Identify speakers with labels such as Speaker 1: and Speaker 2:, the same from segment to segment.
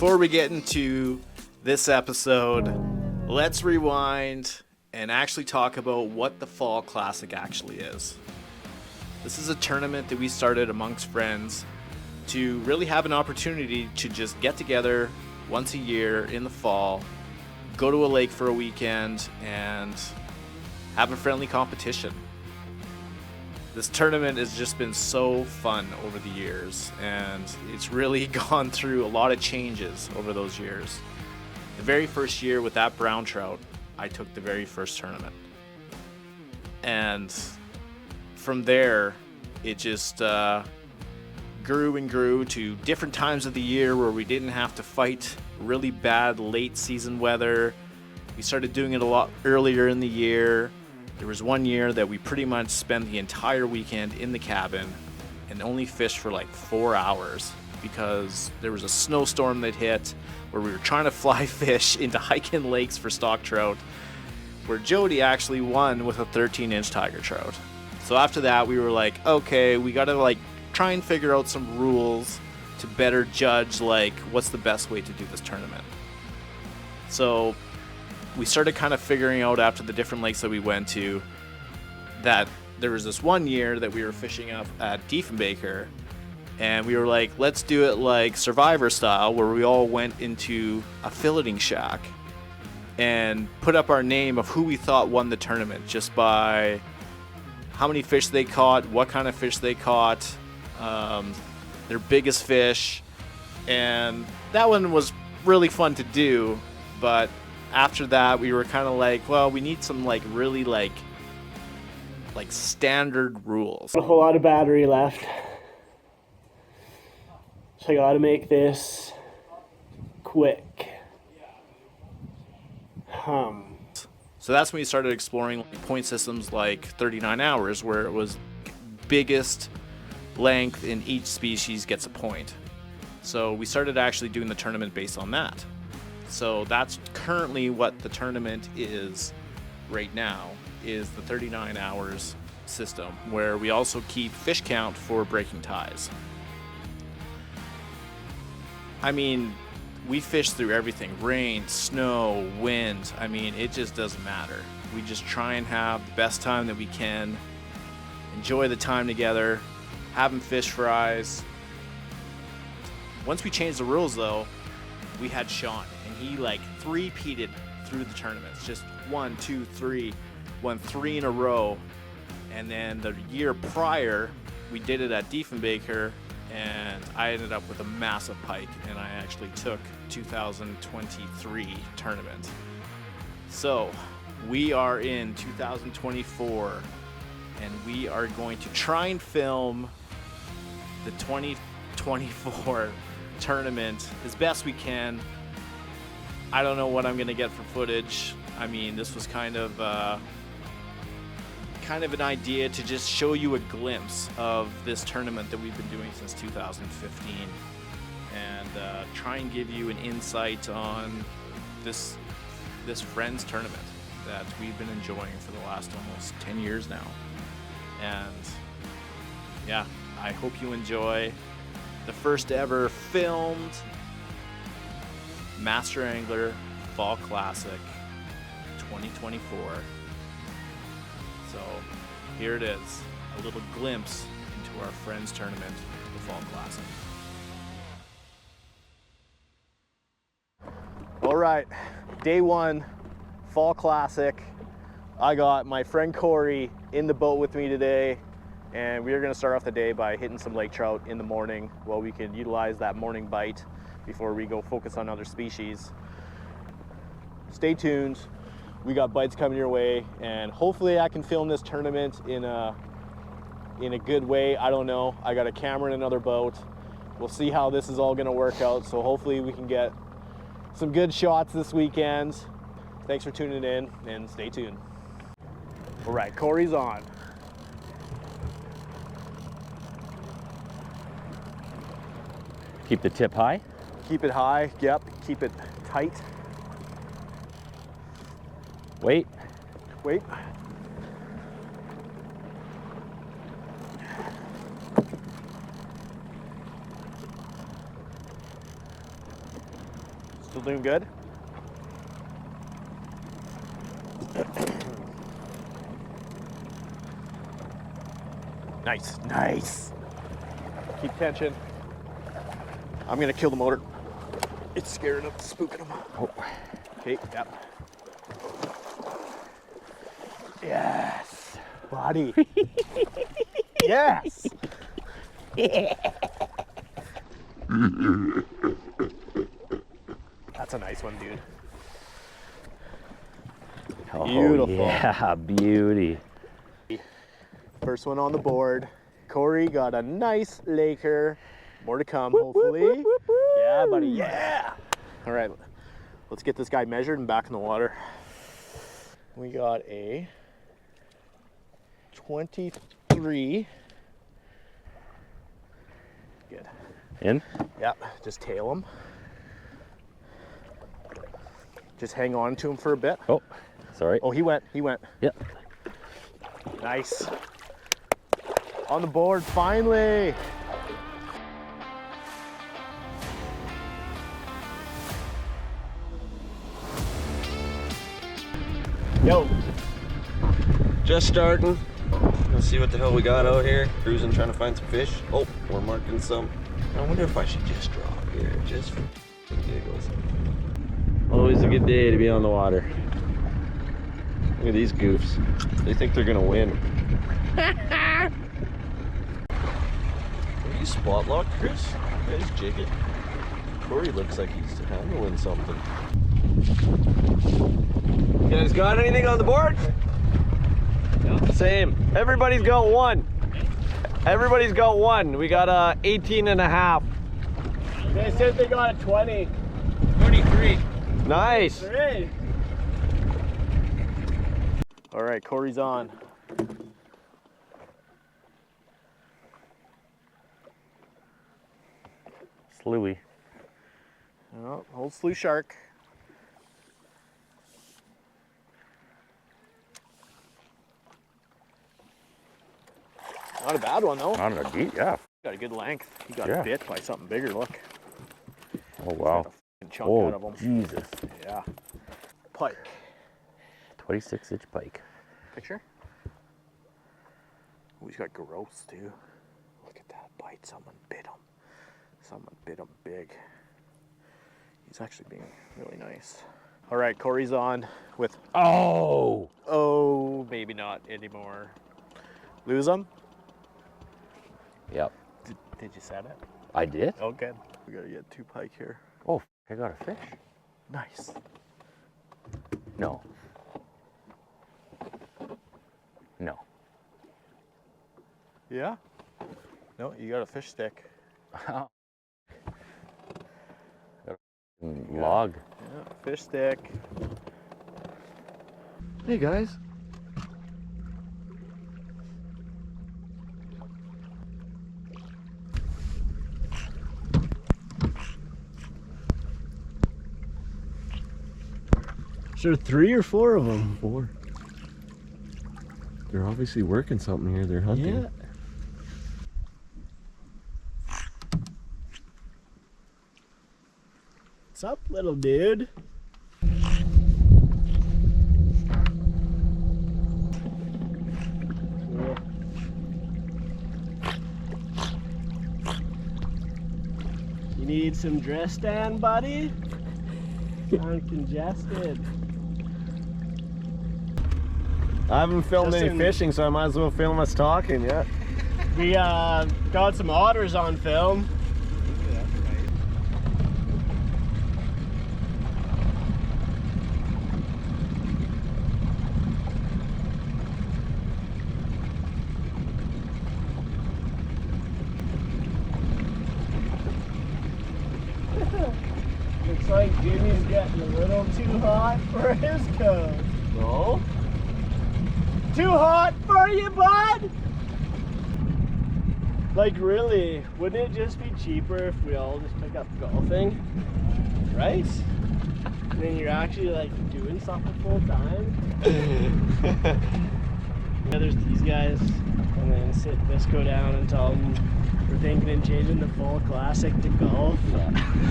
Speaker 1: Before we get into this episode, let's rewind and actually talk about what the Fall Classic actually is. This is a tournament that we started amongst friends to really have an opportunity to just get together once a year in the fall, go to a lake for a weekend, and have a friendly competition. This tournament has just been so fun over the years, and it's really gone through a lot of changes over those years. The very first year with that brown trout, I took the very first tournament. And from there, it just grew and grew to different times of the year where we didn't have to fight really bad late season weather. We started doing it a lot earlier in the year. There was one year that we pretty much spent the entire weekend in the cabin and only fished for like 4 hours because there was a snowstorm that hit where we were trying to fly fish into hike-in lakes for stock trout, where Jody actually won with a 13-inch tiger trout. So after that, we were like, okay, we got to like try and figure out some rules to better judge like what's the best way to do this tournament. So we started kind of figuring out after the different lakes that we went to that there was this one year that we were fishing up at Diefenbaker, and we were like, let's do it like Survivor style, where we all went into a filleting shack and put up our name of who we thought won the tournament just by how many fish they caught, what kind of fish they caught, their biggest fish. And that one was really fun to do, but after that we were kind of like, well, we need some like really like standard rules.
Speaker 2: A whole lot of battery left, so I gotta make this quick.
Speaker 1: So that's when we started exploring point systems like 39 hours, where it was biggest length in each species gets a point. So we started actually doing the tournament based on that. So that's currently what the tournament is right now, is the 39 hours system, where we also keep fish count for breaking ties. I mean, we fish through everything: rain, snow, wind. I mean, it just doesn't matter. We just try and have the best time that we can, enjoy the time together, having fish fries. Once we changed the rules though, we had Sean, and he like three-peated through the tournaments. Just 1, 2, 3, won 3 in a row. And then the year prior, we did it at Diefenbaker, and I ended up with a massive pike, and I actually took 2023 tournament. So we are in 2024, and we are going to try and film the 2024 tournament as best we can. I don't know what I'm gonna get for footage. I mean, this was kind of an idea to just show you a glimpse of this tournament that we've been doing since 2015, and try and give you an insight on this friends tournament that we've been enjoying for the last almost 10 years now. And yeah, I hope you enjoy the first ever filmed Master Angler Fall Classic 2024. So here it is, a little glimpse into our friends tournament, the Fall Classic. All right, day one, Fall Classic. I got my friend Corey in the boat with me today, and we are gonna start off the day by hitting some lake trout in the morning while we can utilize that morning bite before we go focus on other species. Stay tuned. We got bites coming your way, and hopefully I can film this tournament in a good way. I don't know. I got a camera in another boat. We'll see how this is all gonna work out. So hopefully we can get some good shots this weekend. Thanks for tuning in, and stay tuned. All right, Corey's on.
Speaker 3: Keep the tip high.
Speaker 1: Keep it high, yep, keep it tight.
Speaker 3: Wait.
Speaker 1: Wait. Still doing good? Nice, nice. Keep tension. I'm gonna kill the motor. It's scaring him, spooking him.
Speaker 3: Oh.
Speaker 1: Okay, yep.
Speaker 2: Yes, buddy.
Speaker 1: Yes! That's a nice one, dude.
Speaker 3: Oh,
Speaker 1: Beautiful.
Speaker 3: Yeah, beauty.
Speaker 1: First one on the board. Corey got a nice Laker. More to come, hopefully. Yeah, buddy, yeah! All right, let's get this guy measured and back in the water. We got a 23. Good.
Speaker 3: In?
Speaker 1: Yep, just tail him. Just hang on to him for a bit.
Speaker 3: Oh, sorry.
Speaker 1: Oh, he went.
Speaker 3: Yep.
Speaker 1: Nice. On the board, finally. Yo.
Speaker 4: Just starting. Let's see what the hell we got out here. Cruising, trying to find some fish. Oh, we're marking some. I wonder if I should just drop here, just for giggles. Always a good day to be on the water. Look at these goofs. They think they're gonna win. Are you spot locked, Chris? You guys jigging. Corey looks like he's handling something. You guys got anything on the board? Same. Everybody's got one. Everybody's got one. We got a 18 and a half.
Speaker 2: They said they got a 20.
Speaker 4: 23. Nice.
Speaker 2: Three.
Speaker 1: All right, Corey's on.
Speaker 3: Slewy.
Speaker 1: Oh, old slew shark. Not a bad one though.
Speaker 3: On a deep, yeah.
Speaker 1: Got a good length. He got
Speaker 3: Yeah.
Speaker 1: bit by something bigger. Look.
Speaker 3: Oh, wow.
Speaker 1: Chunk out of
Speaker 3: Oh,
Speaker 1: him.
Speaker 3: Jesus.
Speaker 1: Yeah. Pike.
Speaker 3: 26-inch pike.
Speaker 1: Picture. Oh, he's got gross too. Look at that bite. Someone bit him. Someone bit him big. He's actually being really nice. All right, Corey's on with.
Speaker 3: Oh!
Speaker 1: Oh, maybe not anymore. Lose him?
Speaker 3: Yep.
Speaker 1: Did you set it?
Speaker 3: I did?
Speaker 1: Oh, good. We gotta get 2 pike here.
Speaker 3: Oh, I got a fish.
Speaker 1: Nice.
Speaker 3: No. No.
Speaker 1: Yeah? No, you got a fish stick.
Speaker 3: Log.
Speaker 1: Yeah, fish stick.
Speaker 4: Hey guys.
Speaker 2: Is there 3 or 4 of them?
Speaker 4: 4. They're obviously working something here. They're hunting.
Speaker 2: Yeah. What's up, little dude? Cool. You need some dress stand, buddy? I'm congested.
Speaker 4: I haven't filmed
Speaker 2: Just
Speaker 4: any
Speaker 2: in-
Speaker 4: fishing, so I might as well film us talking, yeah.
Speaker 2: We got some otters on film. Looks like Jimmy's getting a little too hot for his coat.
Speaker 4: No?
Speaker 2: Too hot for you, bud? Like, really, wouldn't it just be cheaper if we all just pick up golfing? Right? And then you're actually like doing something full time. Yeah, there's these guys, and then sit Visco down and tell them We're thinking of changing the Fall Classic to golf.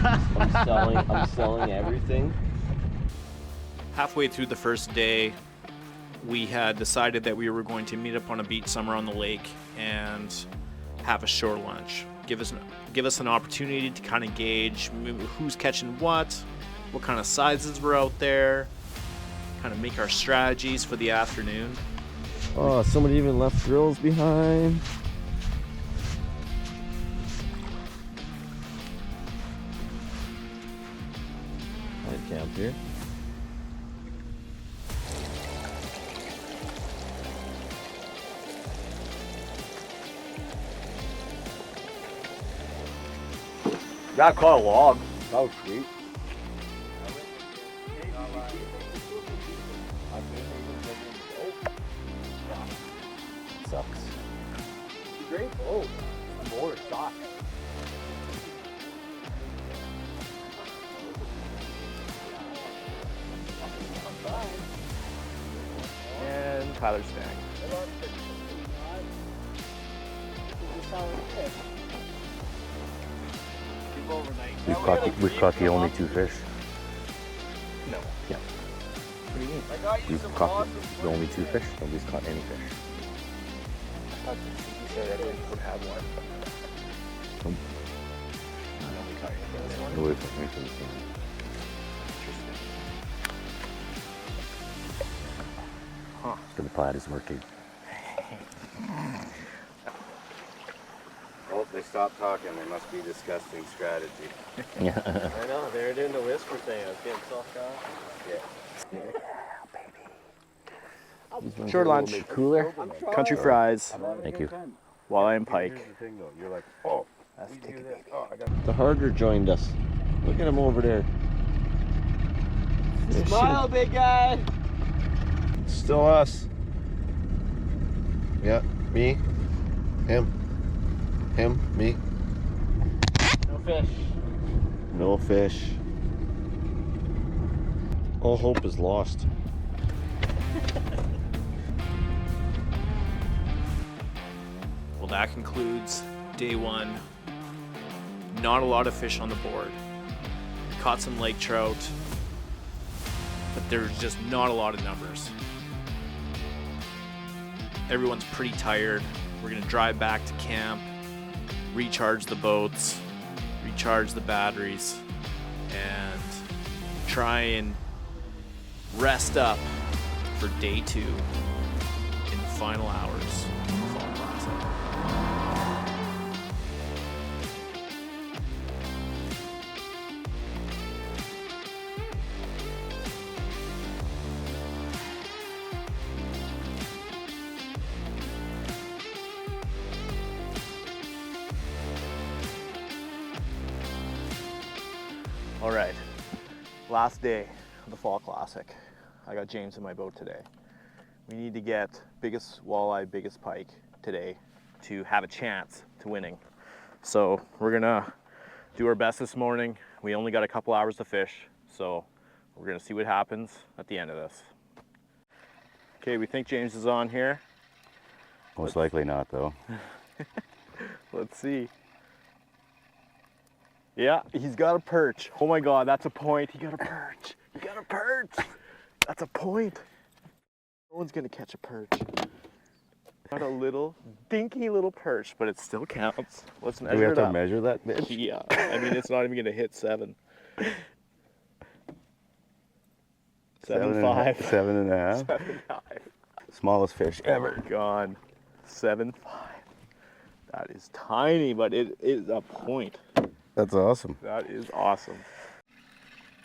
Speaker 4: I'm selling everything.
Speaker 1: Halfway through the first day, we had decided that we were going to meet up on a beach somewhere on the lake and have a shore lunch. Give us an opportunity to kind of gauge who's catching what kind of sizes were out there, kind of make our strategies for the afternoon.
Speaker 4: Oh, somebody even left drills behind. I'd camp here.
Speaker 3: Got caught a log. That was sweet. Sucks. Great. Oh, more sucks.
Speaker 1: And Tyler's staying.
Speaker 3: We've caught the only 2 fish.
Speaker 1: No.
Speaker 3: Yeah.
Speaker 1: What do you mean?
Speaker 3: We've caught the only 2 fish. Nobody's caught any fish.
Speaker 1: You said everyone would have one.
Speaker 3: Nope.
Speaker 1: Nobody caught anything this one.
Speaker 3: Nobody caught anything this morning.
Speaker 1: Huh.
Speaker 3: The plaid is working.
Speaker 5: Oh, they stopped talking. They must be discussing strategy.
Speaker 3: Yeah.
Speaker 2: I know, they're doing the whisper thing. I was getting self-conscious.
Speaker 1: Short lunch.
Speaker 3: Cooler.
Speaker 1: Country fries.
Speaker 3: Thank you.
Speaker 1: Walleye and pike.
Speaker 5: Here's the thing, though. You're like, oh,
Speaker 1: That's
Speaker 5: we can do
Speaker 1: taking
Speaker 5: this. Oh, I got
Speaker 4: The harder joined us. Look at him over there.
Speaker 2: Smile, big guy!
Speaker 4: Still us. Yeah, me, him, me.
Speaker 2: No fish.
Speaker 4: No fish. All hope is lost.
Speaker 1: Well, that concludes day 1. Not a lot of fish on the board. We caught some lake trout, but there's just not a lot of numbers. Everyone's pretty tired. We're gonna drive back to camp, recharge the boats, recharge the batteries, and try and rest up for day 2 in the final hours of the Fall Classic. All right, last day of the Fall Classic. I got James in my boat today. We need to get biggest walleye, biggest pike today to have a chance to winning. So we're gonna do our best this morning. We only got a couple hours to fish, so we're gonna see what happens at the end of this. Okay, we think James is on here.
Speaker 3: Most likely not, though.
Speaker 1: Let's see. Yeah, he's got a perch. Oh my God, that's a point. He got a perch. He got a perch. That's a point. No one's gonna catch a perch. Got a little dinky little perch, but it still counts. Let's
Speaker 3: Do
Speaker 1: measure
Speaker 3: we have
Speaker 1: it
Speaker 3: to
Speaker 1: up.
Speaker 3: measure that, bitch?
Speaker 1: Yeah, I mean it's not even gonna hit 7. 7.5.
Speaker 3: 7.5.
Speaker 1: 7.5.
Speaker 3: Smallest fish ever.
Speaker 1: Ever gone. 7.5. That is tiny, but it is a point.
Speaker 3: That's awesome.
Speaker 1: That is awesome.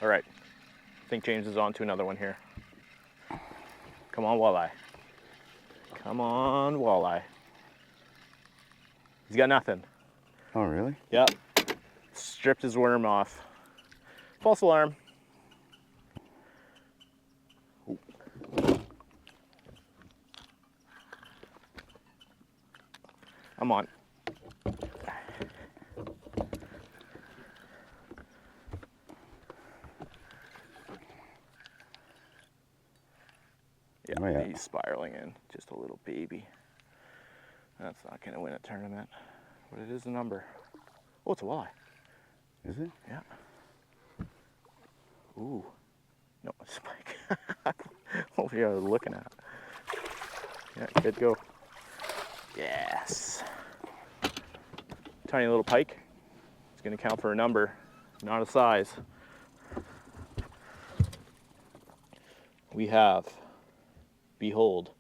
Speaker 1: All right, I think James is on to another one here. Come on, walleye. Come on, walleye. He's got nothing.
Speaker 3: Oh, really?
Speaker 1: Yep. Stripped his worm off. False alarm. Ooh. I'm on. Yeah,
Speaker 3: Oh, yeah.
Speaker 1: he's spiraling in. Just a little baby. That's not going to win a tournament.
Speaker 6: but it is a number. Oh, it's a walleye.
Speaker 5: Is it?
Speaker 6: Yeah. Ooh. No, it's a pike. Oh, yeah, I was looking at it. Yeah, good go. Yes. Tiny little pike. It's going to count for a number, not a size. We have, behold,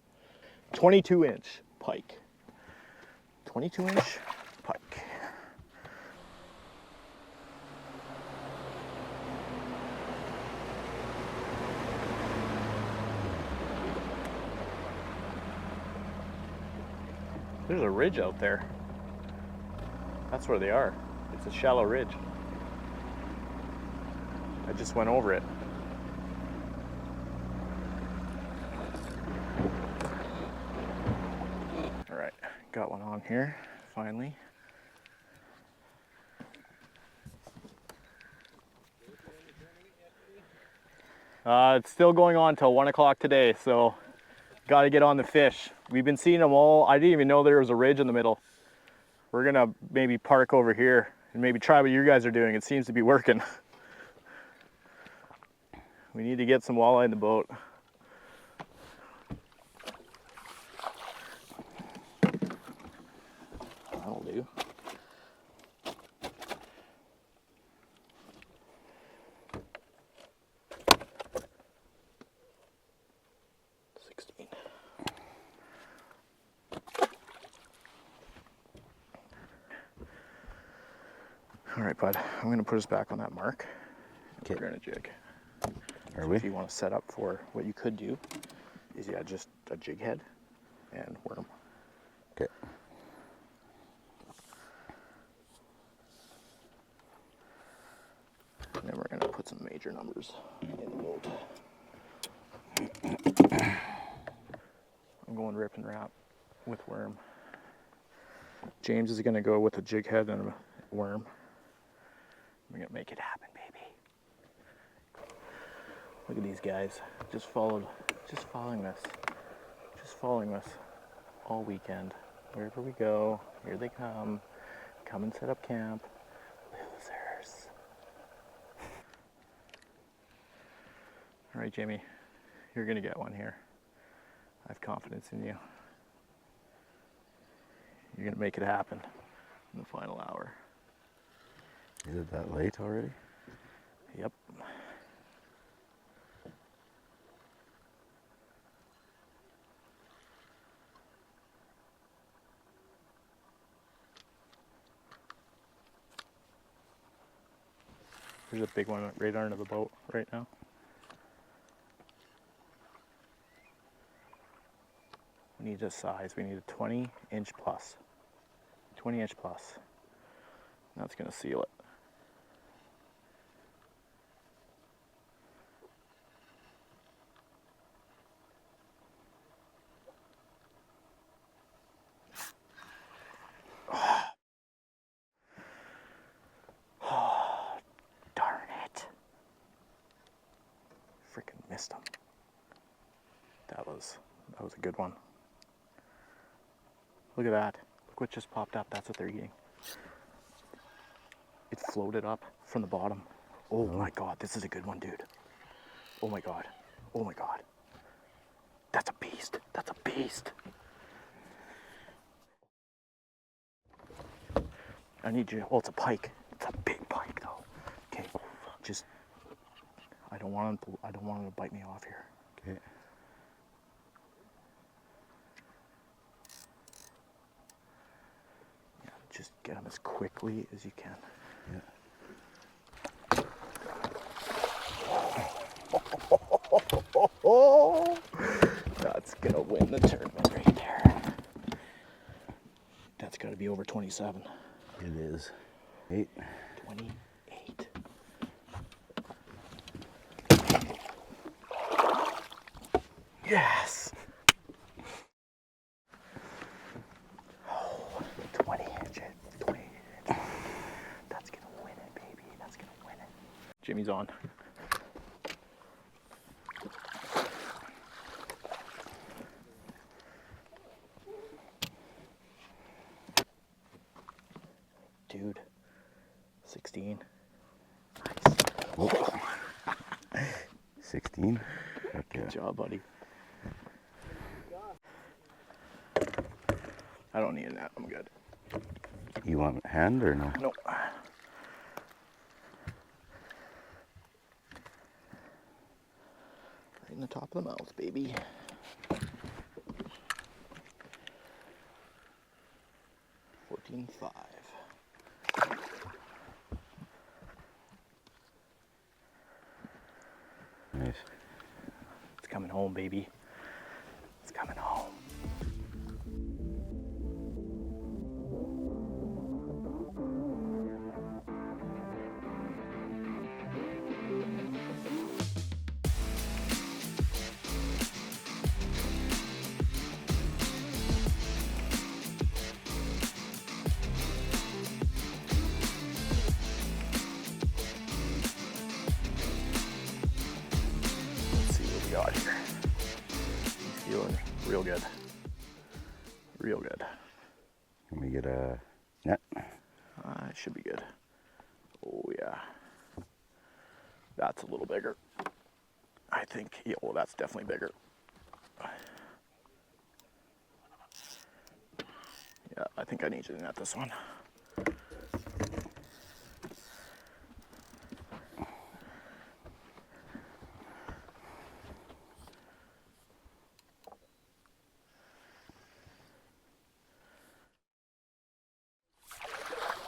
Speaker 6: 22-inch pike. 22-inch pike. There's a ridge out there. That's where they are. It's a shallow ridge. I just went over it. All right, got one on here, finally. It's still going on till 1 o'clock today, so got to get on the fish. We've been seeing them all. I didn't even know there was a ridge in the middle. We're gonna maybe park over here and maybe try what you guys are doing. It seems to be working. We need to get some walleye in the boat. That'll do. All right, bud, I'm gonna put us back on that mark. Put her in a jig.
Speaker 5: Are we?
Speaker 6: If you want to set up for what you could do is, yeah, just a jig head and worm.
Speaker 5: Okay.
Speaker 6: And then we're gonna put some major numbers in the boat. I'm going rip and wrap with worm. James is gonna go with a jig head and a worm. We're gonna make it happen, baby. Look at these guys, just following us all weekend. Wherever we go, here they come and set up camp. Losers. All right, Jamie, you're gonna get one here. I have confidence in you. You're gonna make it happen in the final hour.
Speaker 5: Is it that late already?
Speaker 6: Yep. There's a big one right under the boat right now. We need a size. We need a 20-inch plus. 20-inch plus. That's gonna seal it. Darn it. Freaking missed him. That was a good one. Look at that. Look what just popped up. That's what they're eating. It floated up from the bottom. Oh my God, this is a good one, dude. Oh my God. Oh my God. That's a beast. That's a beast. I need you. Oh, it's a pike. It's a big pike, though. Okay, just. I don't want him to bite me off here.
Speaker 5: Okay.
Speaker 6: Yeah, just get him as quickly as you can.
Speaker 5: Yeah.
Speaker 6: Oh, that's gonna win the tournament right there. That's got to be over 27.
Speaker 5: It is. 8.
Speaker 6: 28. Yes. Oh, 20 inches. 20 inches. That's gonna win it, baby. That's gonna win it. Jimmy's on. dude. 16. Nice.
Speaker 5: Oh. 16. Okay.
Speaker 6: Good job, buddy. I don't need a net. I'm good.
Speaker 5: You want hand or no?
Speaker 6: Nope. Right in the top of the mouth, baby. $14.5.
Speaker 5: Nice.
Speaker 6: It's coming home, baby. It's coming home. Let's see what we got here. He's feeling real good. Real good.
Speaker 5: Let me get a net.
Speaker 6: It should be good. Oh yeah. That's a little bigger. I think, yeah, well, that's definitely bigger. Yeah, I think I need you to net this one.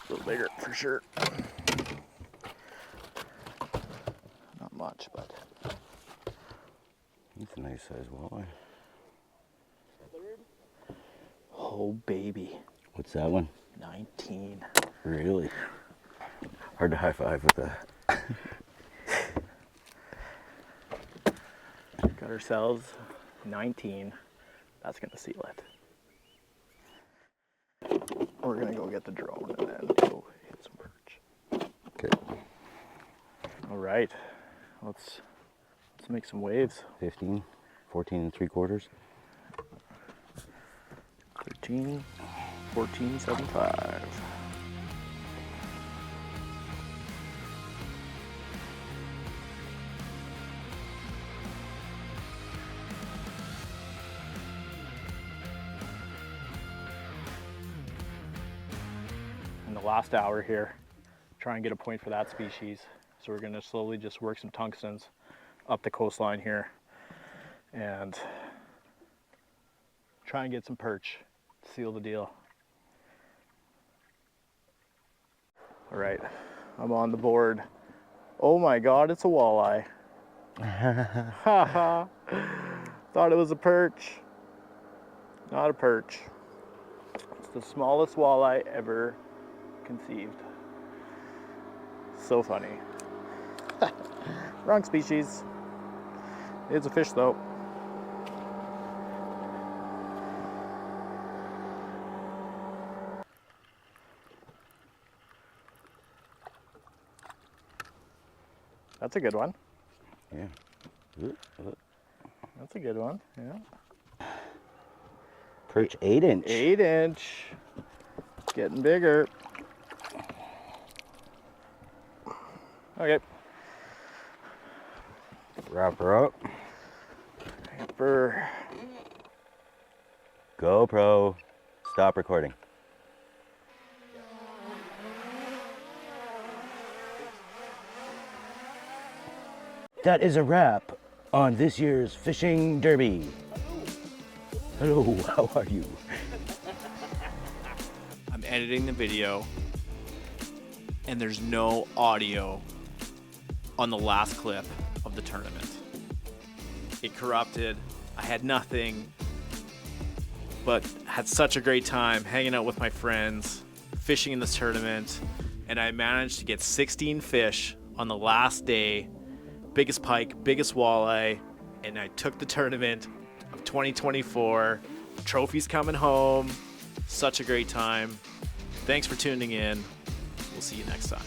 Speaker 6: A little bigger for sure. Not much, but
Speaker 5: That's a nice size walleye.
Speaker 6: oh baby,
Speaker 5: What's that one?
Speaker 6: 19.
Speaker 5: Really? Hard to high five with that.
Speaker 6: Got ourselves 19. That's gonna seal it. We're gonna go get the drone and then go hit some perch.
Speaker 5: Okay.
Speaker 6: All right, let's make some waves.
Speaker 5: 15, 14 3/4.
Speaker 6: 13, 14.75. In the last hour here, try and get a point for that species. So we're gonna slowly just work some tungstens up the coastline here and try and get some perch, seal the deal. All right, I'm on the board. Oh my God, it's a walleye. Haha, thought it was a perch. Not a perch. It's the smallest walleye ever conceived. So funny. Wrong species. It's a fish though. That's a good one.
Speaker 5: Yeah.
Speaker 6: That's a good one. Yeah.
Speaker 5: Perch 8-inch.
Speaker 6: 8-inch. Getting bigger. Okay.
Speaker 5: Wrap her up.
Speaker 6: For
Speaker 5: GoPro. Stop recording. That is a wrap on this year's fishing derby. Hello, how are you?
Speaker 1: I'm editing the video, and there's no audio on the last clip of the tournament. It corrupted. I had nothing, but had such a great time hanging out with my friends, fishing in this tournament, and I managed to get 16 fish on the last day. Biggest pike, biggest walleye, and I took the tournament of 2024. Trophies coming home. Such a great time. Thanks for tuning in. We'll see you next time.